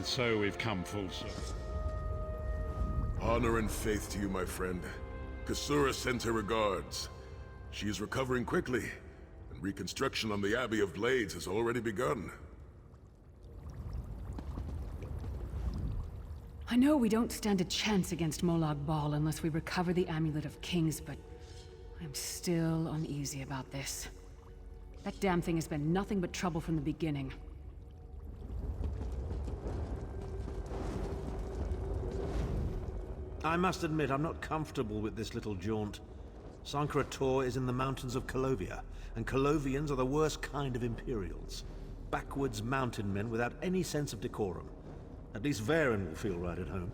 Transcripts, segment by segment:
And so we've come full circle. Honor and faith to you, my friend. Kasura sends her regards. She is recovering quickly, and reconstruction on the Abbey of Blades has already begun. I know we don't stand a chance against Molag Bal unless we recover the Amulet of Kings, but I'm still uneasy about this. That damn thing has been nothing but trouble from the beginning. I must admit, I'm not comfortable with this little jaunt. Sankra Tor is in the mountains of Kolovia, and Kolovians are the worst kind of Imperials. Backwoods mountain men without any sense of decorum. At least Varen will feel right at home.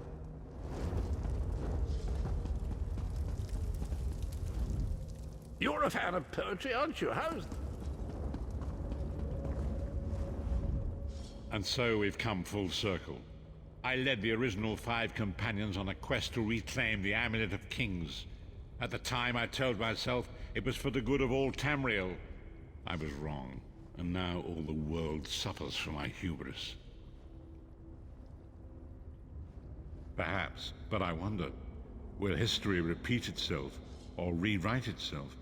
You're a fan of poetry, aren't you? How's... And so we've come full circle. I led the original 5 companions on a quest to reclaim the Amulet of Kings. At the time, I told myself it was for the good of all Tamriel. I was wrong, and now all the world suffers from my hubris. Perhaps, but I wonder, will history repeat itself, or rewrite itself?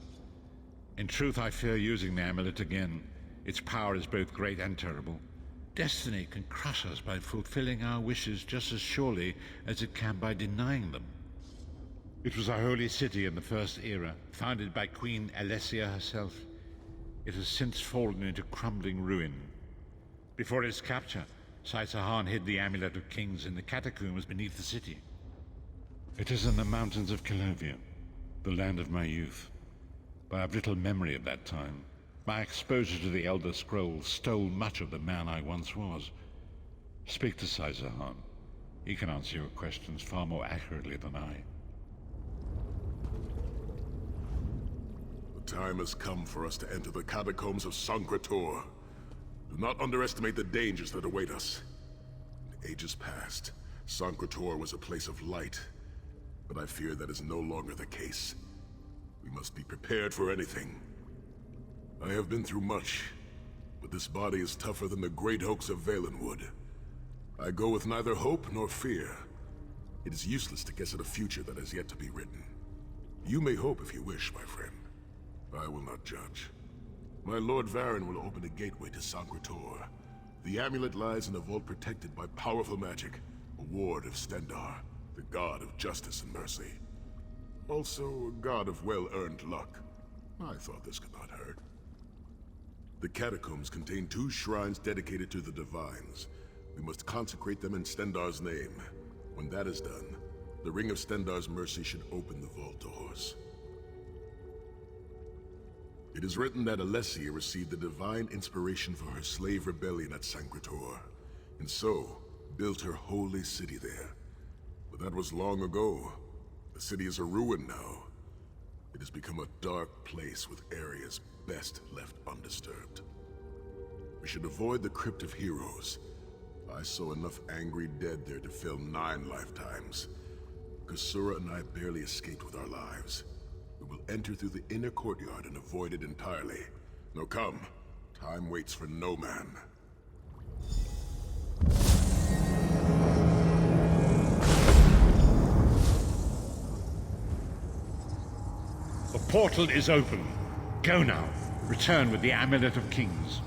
In truth, I fear using the amulet again. Its power is both great and terrible. Destiny can crush us by fulfilling our wishes just as surely as it can by denying them. It was a holy city in the First Era, founded by Queen Alessia herself. It has since fallen into crumbling ruin. Before its capture, Saitahan hid the Amulet of Kings in the catacombs beneath the city. It is in the mountains of Kolovia, the land of my youth. But I have little memory of that time. My exposure to the Elder Scrolls stole much of the man I once was. Speak to Saitahan. He can answer your questions far more accurately than I. The time has come for us to enter the catacombs of Sankra Tor. Do not underestimate the dangers that await us. In ages past, Sankra Tor was a place of light, but I fear that is no longer the case. We must be prepared for anything. I have been through much, but this body is tougher than the great oaks of Valenwood. I go with neither hope nor fear. It is useless to guess at a future that has yet to be written. You may hope if you wish, my friend. I will not judge. My Lord Varen will open a gateway to Sankra Tor. The amulet lies in a vault protected by powerful magic, a ward of Stendarr, the god of justice and mercy. Also, a god of well-earned luck. I thought this could not hurt. The catacombs contain 2 shrines dedicated to the Divines. We must consecrate them in Stendarr's name. When that is done, the Ring of Stendarr's mercy should open the vault doors. It is written that Alessia received the divine inspiration for her slave rebellion at Sankra Tor, and so built her holy city there. But that was long ago. The city is a ruin now. It has become a dark place with areas best left undisturbed. We should avoid the Crypt of Heroes. I saw enough angry dead there to fill 9 lifetimes. Kasura and I barely escaped with our lives. We will enter through the inner courtyard and avoid it entirely. Now come, time waits for no man. The portal is open. Go now. Return with the Amulet of Kings.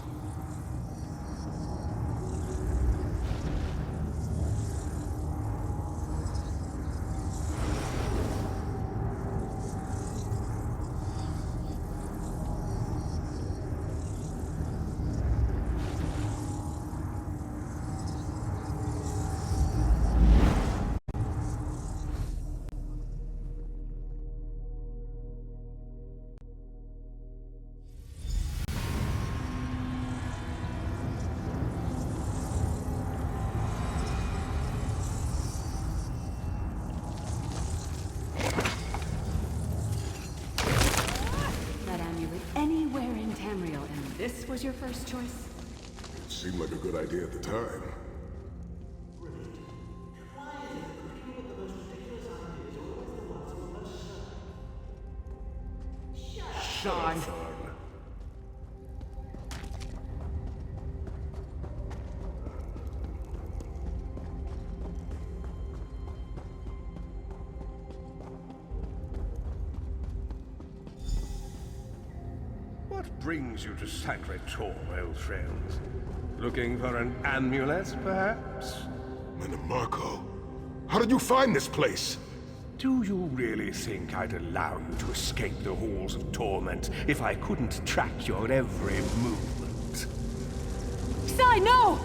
This was your first choice? It seemed like a good idea at the time. Sean. brings you to Sacred Tor, old friends? Looking for an amulet, perhaps? Minimarco, how did you find this place? Do you really think I'd allow you to escape the halls of torment if I couldn't track your every movement? Sai, no!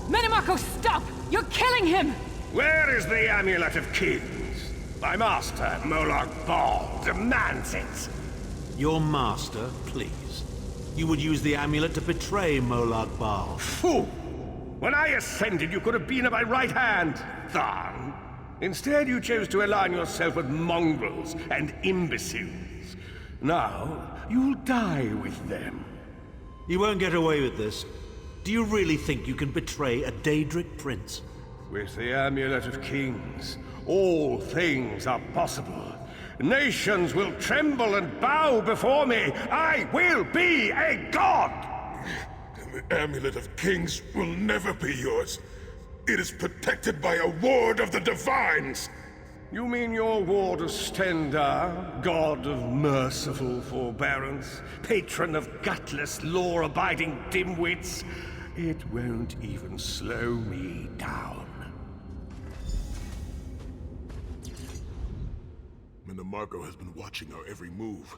Minimarco, stop! You're killing him! Where is the Amulet of Kings? My master, Molag Bal, demands it! Your master, please. You would use the amulet to betray Molag Bal. Fool! When I ascended, you could have been at my right hand, Tharn. Instead, you chose to align yourself with mongrels and imbeciles. Now, you'll die with them. You won't get away with this. Do you really think you can betray a Daedric prince? With the Amulet of Kings, all things are possible. Nations will tremble and bow before me. I will be a god! And the Amulet of Kings will never be yours. It is protected by a ward of the Divines! You mean your ward of Stendarr, god of merciful forbearance, patron of gutless, law-abiding dimwits? It won't even slow me down. Minimarco has been watching our every move.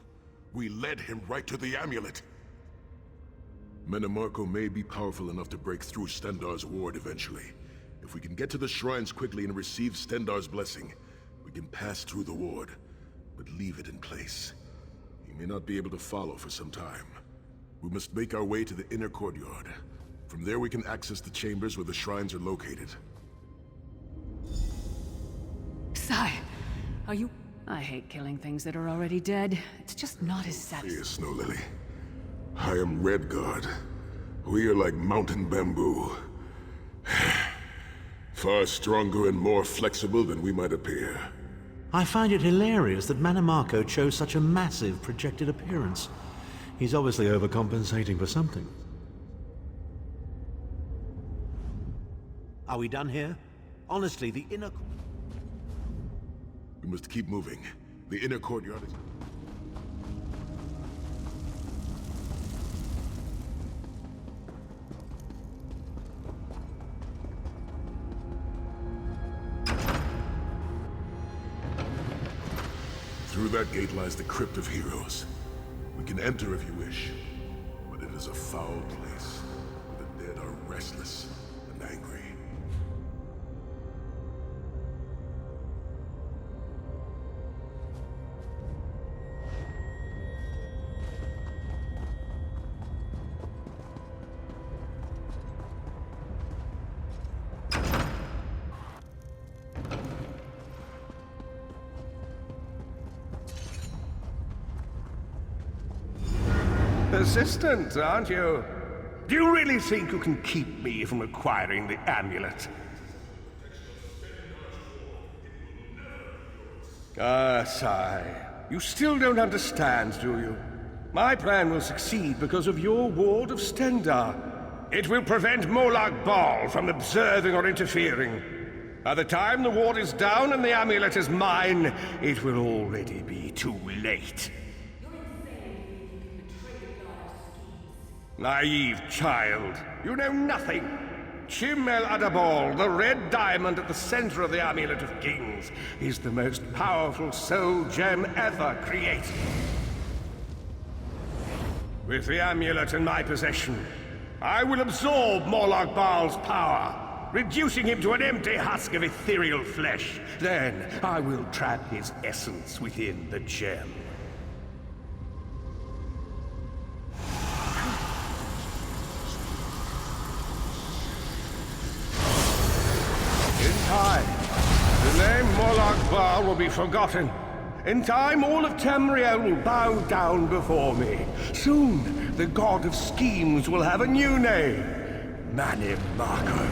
We led him right to the amulet. Minimarco may be powerful enough to break through Stendarr's ward eventually. If we can get to the shrines quickly and receive Stendarr's blessing, we can pass through the ward, but leave it in place. He may not be able to follow for some time. We must make our way to the inner courtyard. From there we can access the chambers where the shrines are located. Sai, are you... I hate killing things that are already dead. It's just not as satisfying. Fear, Snow Lily. I am Redguard. We are like mountain bamboo. Far stronger and more flexible than we might appear. I find it hilarious that Minimarco chose such a massive projected appearance. He's obviously overcompensating for something. Are we done here? Honestly, the inner... We must keep moving. The inner courtyard is... Through that gate lies the Crypt of Heroes. We can enter if you wish, but it is a foul place, where the dead are restless and angry. Persistent, aren't you? Do you really think you can keep me from acquiring the amulet? Ah, Sai. You still don't understand, do you? My plan will succeed because of your ward of Stendarr. It will prevent Molag Bal from observing or interfering. By the time the ward is down and the amulet is mine, it will already be too late. Naive child. You know nothing. Chim El Adabal, the red diamond at the center of the Amulet of Kings, is the most powerful soul gem ever created. With the amulet in my possession, I will absorb Molag Bal's power, reducing him to an empty husk of ethereal flesh. Then I will trap his essence within the gem. The name Molag Bal will be forgotten. In time, all of Tamriel will bow down before me. Soon, the god of schemes will have a new name. Minimarco.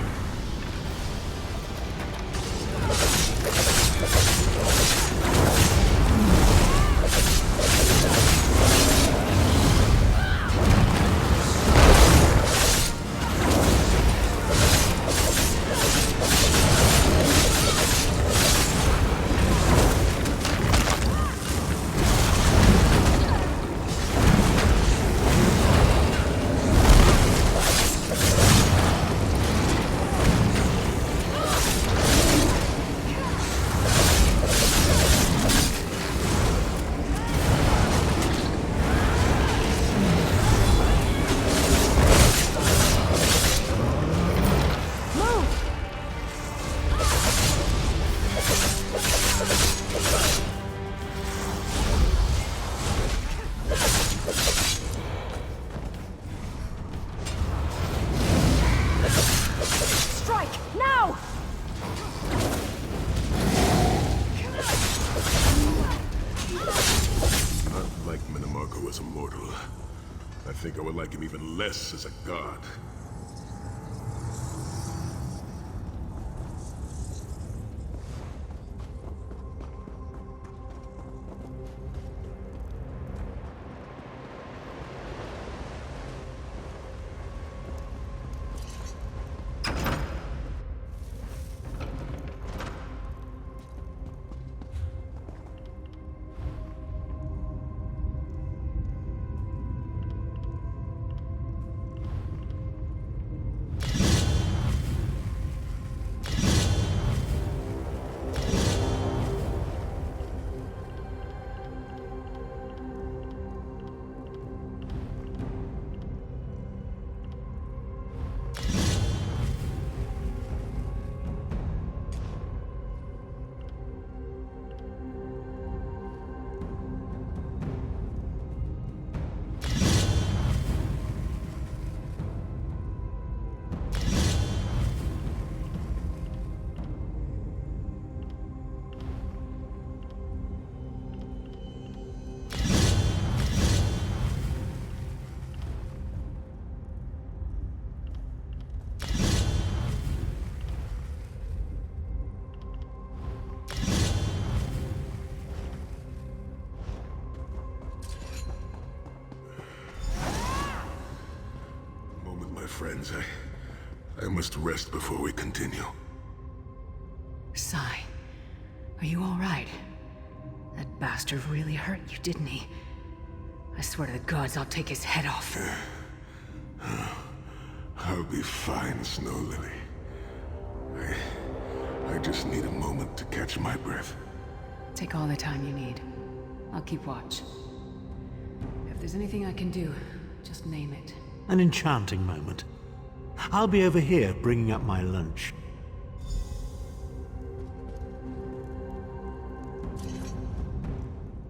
think I would like him even less as a god. Friends, I must rest before we continue. Sai, are you all right? That bastard really hurt you, didn't he? I swear to the gods, I'll take his head off. I'll be fine, Snow Lily. I just need a moment to catch my breath. Take all the time you need. I'll keep watch. If there's anything I can do, just name it. An enchanting moment. I'll be over here bringing up my lunch.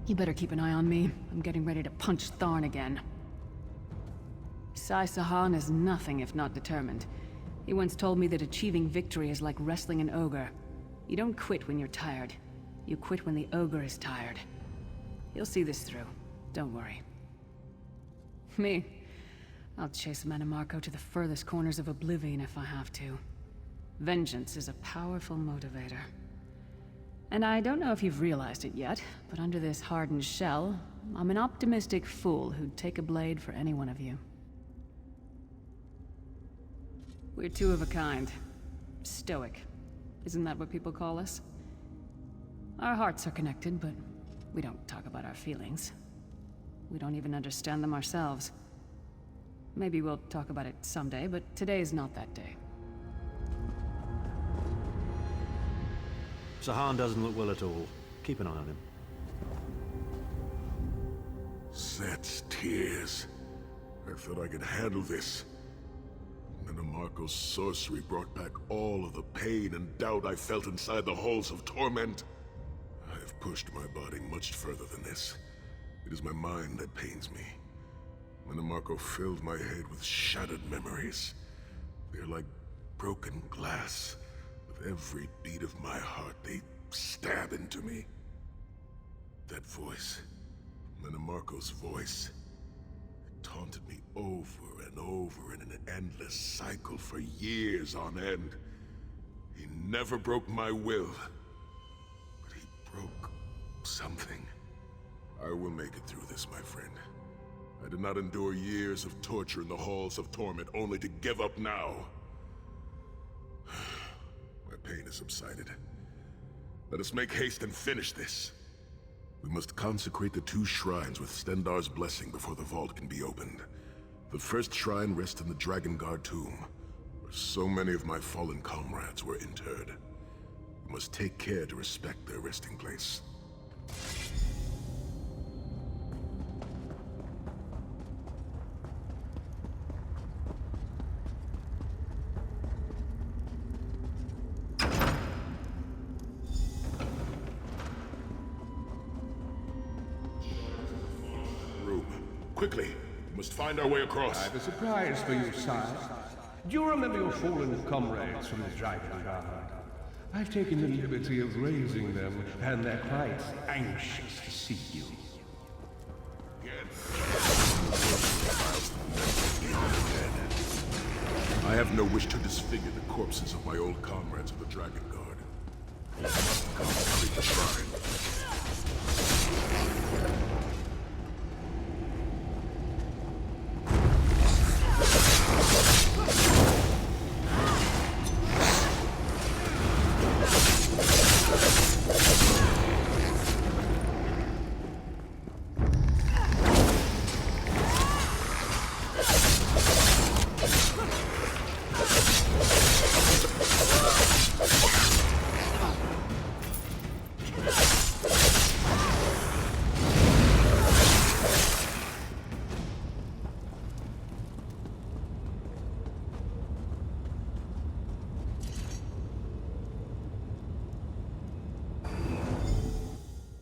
You better keep an eye on me. I'm getting ready to punch Tharn again. Sai Sahan is nothing if not determined. He once told me that achieving victory is like wrestling an ogre. You don't quit when you're tired. You quit when the ogre is tired. He'll see this through. Don't worry. Me? I'll chase Mannimarco to the furthest corners of Oblivion if I have to. Vengeance is a powerful motivator. And I don't know if you've realized it yet, but under this hardened shell, I'm an optimistic fool who'd take a blade for any one of you. We're two of a kind. Stoic. Isn't that what people call us? Our hearts are connected, but we don't talk about our feelings. We don't even understand them ourselves. Maybe we'll talk about it someday, but today's not that day. Sahan doesn't look well at all. Keep an eye on him. Set's tears. I thought I could handle this. Mannimarco's sorcery brought back all of the pain and doubt I felt inside the halls of torment. I have pushed my body much further than this. It is my mind that pains me. Mannimarco filled my head with shattered memories. They're like broken glass. With every beat of my heart, they stab into me. That voice, Mannimarco's voice, it taunted me over and over in an endless cycle for years on end. He never broke my will, but he broke something. I will make it through this, my friend. I did not endure years of torture in the halls of torment only to give up now. My pain has subsided. Let us make haste and finish this. We must consecrate the 2 shrines with Stendarr's blessing before the vault can be opened. The first shrine rests in the Dragon Guard tomb, where so many of my fallen comrades were interred. We must take care to respect their resting place. Quickly, we must find our way across. I have a surprise for you, sire. Do you remember your fallen comrades from the Dragon Guard? I've taken the liberty of raising them, and they're quite anxious to see you. Again. I have no wish to disfigure the corpses of my old comrades of the Dragon Guard. We must consecrate the shrine.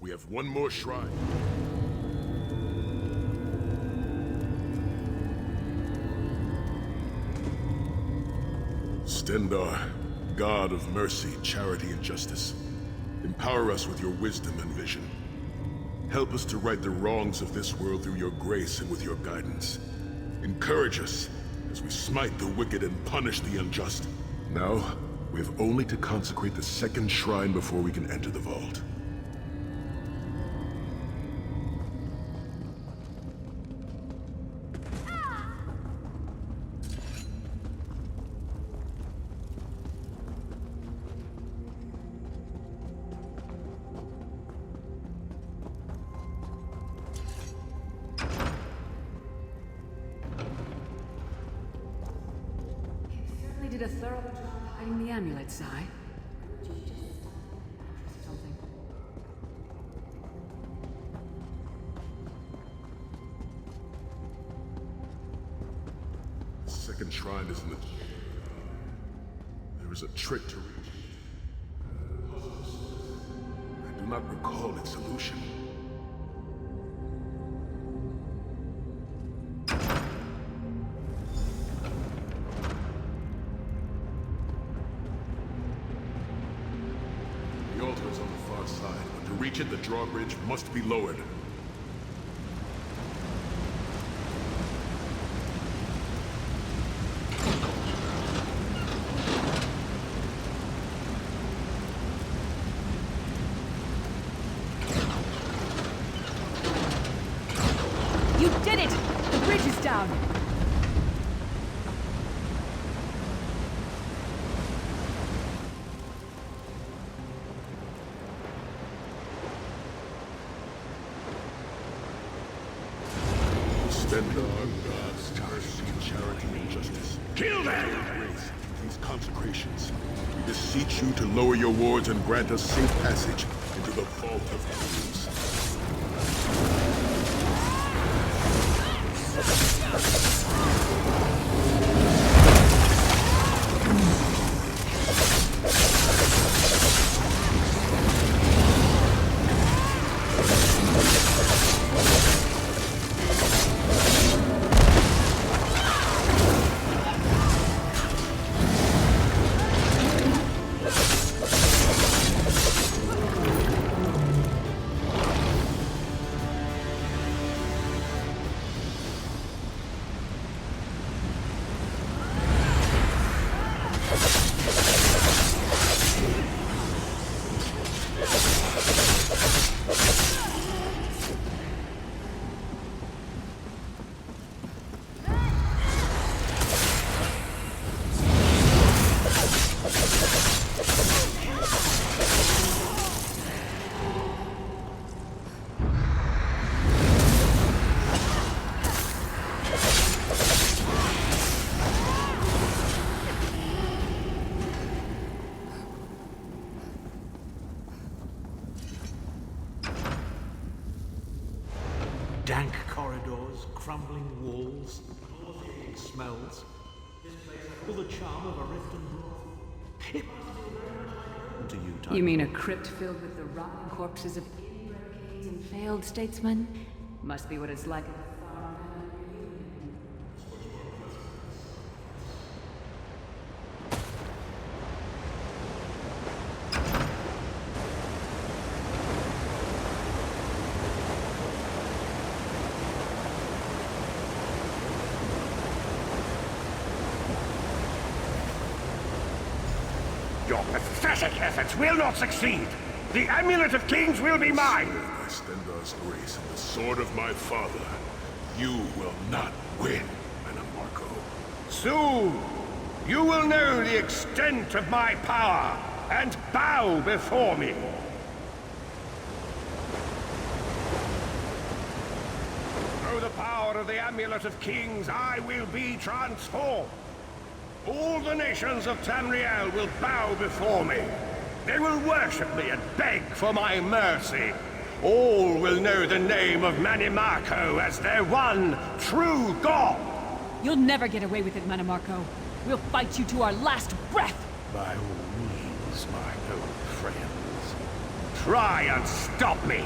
We have one more shrine. Stendarr, God of mercy, charity, and justice, empower us with your wisdom and vision. Help us to right the wrongs of this world through your grace and with your guidance. Encourage us as we smite the wicked and punish the unjust. Now, we have only to consecrate the second shrine before we can enter the vault. Did a thorough job hiding the amulet, Sai. Something. The second shrine is in the... There is a trick to reach. I do not recall its solution. The altar is on the far side, but to reach it, the drawbridge must be lowered. You did it! The bridge is down! Stendarr, God's mercy, charity, and justice. Kill them! Grace, these consecrations. We beseech you to lower your wards and grant us safe passage into the vault of Kings. Dank corridors, crumbling walls, nauseating smells. This place has all the charm of a rift and broth. It must be to you, Time. You mean a crypt filled with the rotten corpses of inbred kings and failed statesmen? Must be what it's like at the farm. pathetic efforts will not succeed. The Amulet of Kings will be mine. By Stendarr's grace and the sword of my father, you will not win, Mannimarco. Soon, you will know the extent of my power and bow before me. Through the power of the Amulet of Kings, I will be transformed. All the nations of Tamriel will bow before me. They will worship me and beg for my mercy. All will know the name of Mannimarco as their one true god. You'll never get away with it, Mannimarco. We'll fight you to our last breath! By all means, my old friends. Try and stop me!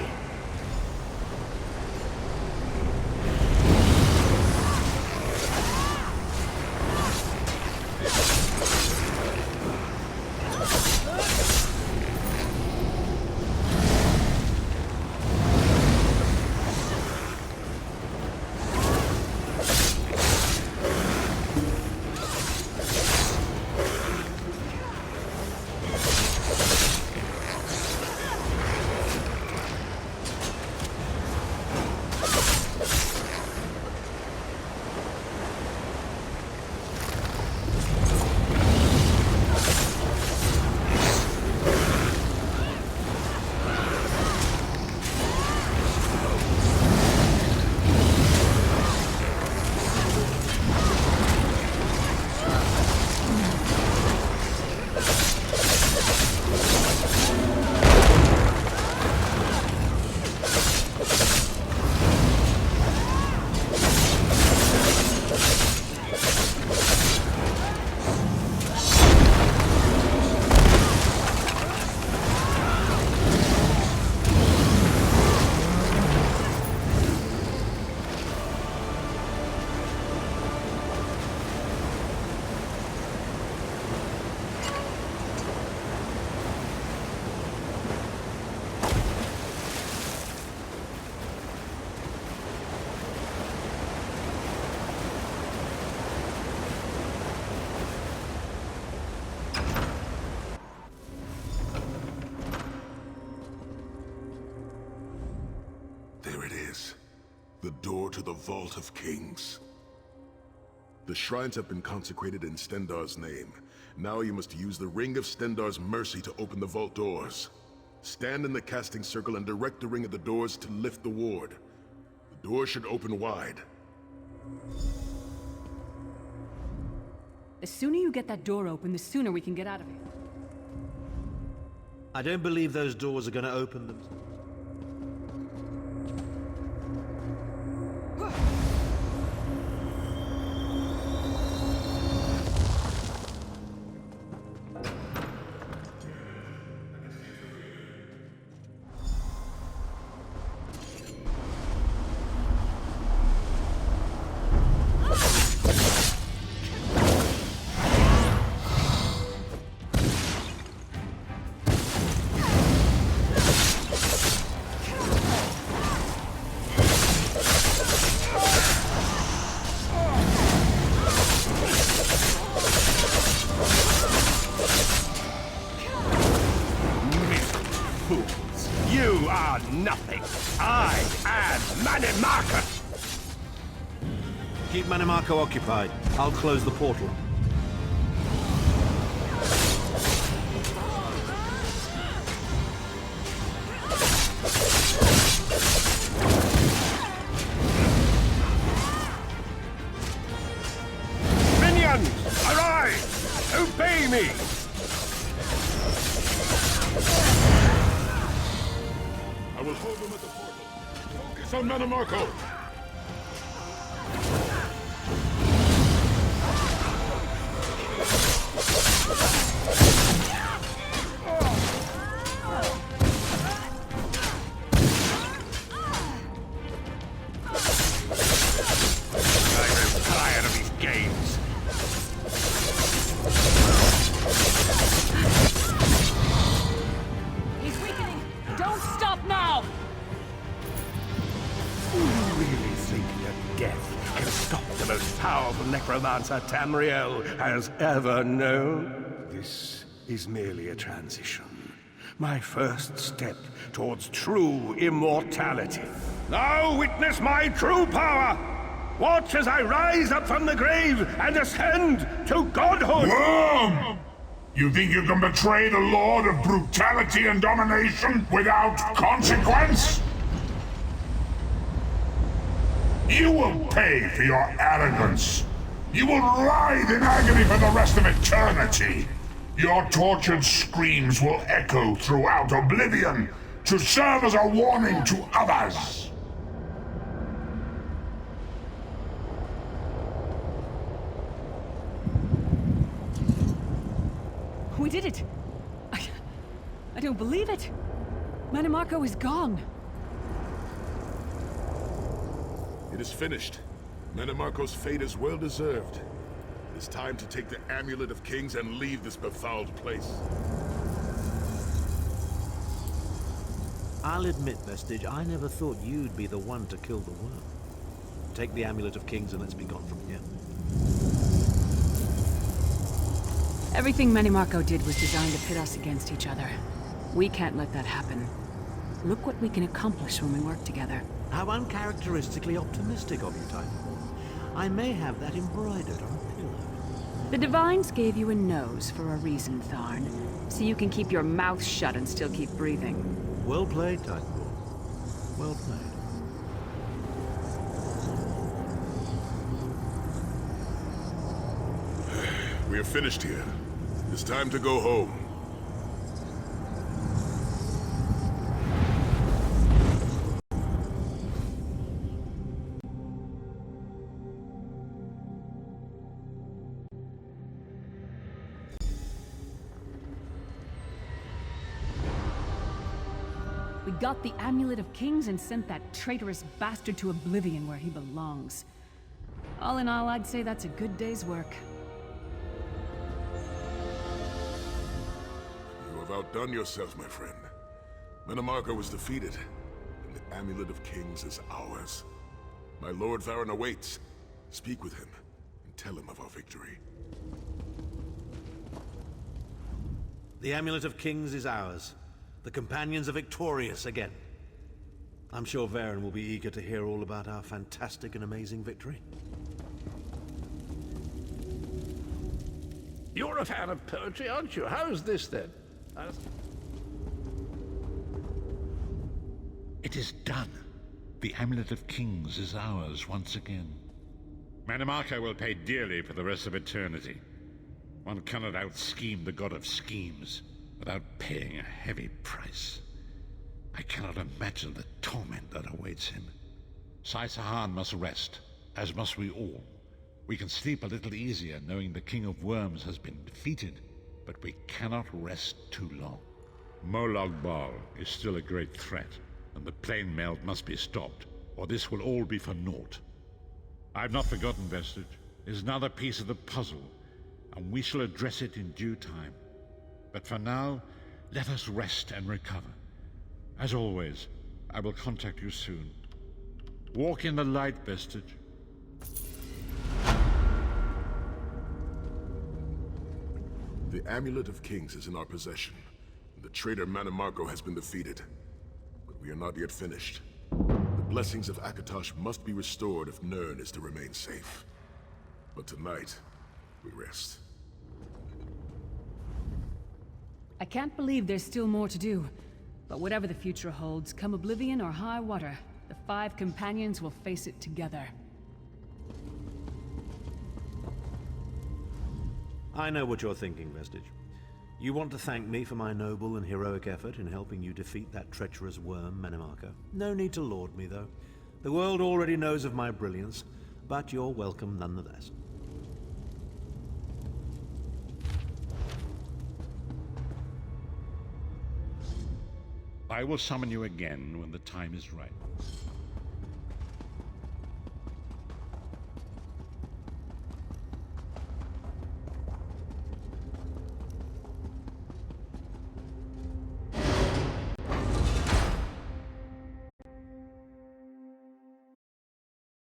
The door to the Vault of Kings. The shrines have been consecrated in Stendarr's name. Now you must use the Ring of Stendarr's mercy to open the vault doors. Stand in the casting circle and direct the ring at the doors to lift the ward. The doors should open wide. The sooner you get that door open, the sooner we can get out of here. I don't believe those doors are going to open them. You are nothing. I am Mannimarco. Keep Mannimarco occupied. I'll close the portal. Minions, arise! Obey me! I will hold them at the portal. Focus on Mannimarco! I'm tired of these games. He's weakening! Don't stop now! You really think that death can stop the most powerful necromancer Tamriel has ever known? This is merely a transition. My first step towards true immortality. Now witness my true power! Watch as I rise up from the grave and ascend to godhood! Worm! You think you can betray the Lord of brutality and domination without consequence? You will pay for your arrogance. You will writhe in agony for the rest of eternity. Your tortured screams will echo throughout oblivion to serve as a warning to others. We did it! I don't believe it! Mannimarco is gone! It is finished. Mannimarco's fate is well deserved. It is time to take the Amulet of Kings and leave this befouled place. I'll admit, Vestige, I never thought you'd be the one to kill the worm. Take the Amulet of Kings and let's be gone from here. Everything Mannimarco did was designed to pit us against each other. We can't let that happen. Look what we can accomplish when we work together. How uncharacteristically optimistic of you, Titanfall. I may have that embroidered on a pillow. The Divines gave you a nose for a reason, Tharn. So you can keep your mouth shut and still keep breathing. Well played, Titanfall. Well played. We are finished here. It's time to go home. We got the Amulet of Kings and sent that traitorous bastard to oblivion where he belongs. All in all, I'd say that's a good day's work. You have outdone yourself, my friend. Mannimarco was defeated, and the Amulet of Kings is ours. My Lord Varen awaits. Speak with him, and tell him of our victory. The Amulet of Kings is ours. The Companions are victorious again. I'm sure Varen will be eager to hear all about our fantastic and amazing victory. You're a fan of poetry, aren't you? How's this, then? It is done. The Amulet of Kings is ours once again. Mannimarco will pay dearly for the rest of eternity. One cannot out-scheme the god of schemes without paying a heavy price. I cannot imagine the torment that awaits him. Sai Sahan must rest, as must we all. We can sleep a little easier knowing the King of Worms has been defeated, but we cannot rest too long. Molag Bal is still a great threat, and the plane meld must be stopped, or this will all be for naught. I've not forgotten Vestige. It is another piece of the puzzle, and we shall address it in due time. But for now, let us rest and recover. As always, I will contact you soon. Walk in the light, Vestige. The Amulet of Kings is in our possession. The traitor Mannimarco has been defeated. But we are not yet finished. The blessings of Akatosh must be restored if Nirn is to remain safe. But tonight, we rest. I can't believe there's still more to do. But whatever the future holds, come oblivion or high water, the 5 companions will face it together. I know what you're thinking, Vestige. You want to thank me for my noble and heroic effort in helping you defeat that treacherous worm, Mannimarco. No need to laud me, though. The world already knows of my brilliance, but you're welcome nonetheless. I will summon you again when the time is right.